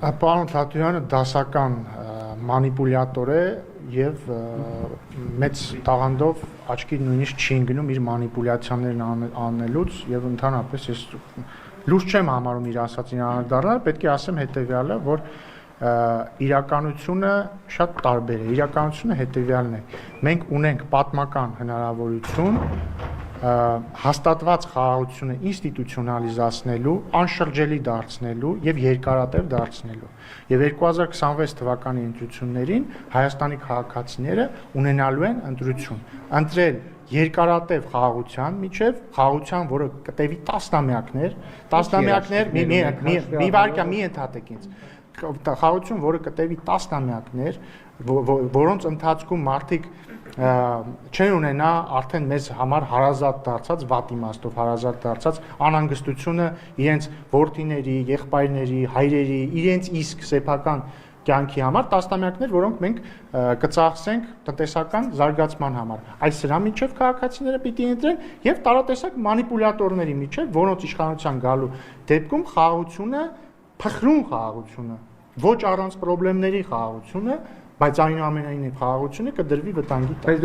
Պարոն Թաթոյանը դասական մանիպուլյատոր է եւ մեծ տաղանդով աչքի նույնիսկ չի ընկնում իր մանիպուլյացիաներն անելուց եւ ընդհանրապես ես լուրջ չեմ համարում իր ասածին անդրադառնալ, պետք է ասեմ հետեւյալը, որ իրականությունը շատ տարբեր է, իրականությունը հետեւյալն է, մենք ունենք պատմական հնարավորություն հաստատված խաղաղությունը ինստիտուցիոնալիզացնելու, անշրջելի դարձնելու եւ երկարատև դարձնելու։ Եվ 2026 թվականի ընտրություններին Հայաստանի քաղաքացիները ունենալու են ընտրություն։ Ընտրել երկարատև խաղաղության միջև, խաղաղության, որը կտևի տասնամյակներ, մի վարքա մի ընդհատեք ինձ։ Խաղաղություն, որը կտևի տասնամյակներ, որոնց ընթացքում մարդիկ չեն ունենա արդեն մեզ համար հարազատ դարձած, վատ իմաստով հարազատ դարձած անհանգստությունը իրենց որդիների, եղբայրների, հայրերի, իրենց իսկ սեփական կյանքի համար տասնամյակներ, որոնք մենք կծախսենք տնտեսական զարգացման համար։ Այս սրա միջև քաղաքացիները պիտի ընտրեն եւ տարատեսակ մանիպուլյատորների միջև, որոնց իշխանության գալու դեպքում խաղաղությունը, փխրուն խաղաղությունը, ոչ առանց խնդիրների խաղաղությունը, բայց այնուամենայնիվ խաղաղությունը կդրվի վտանգի տակ։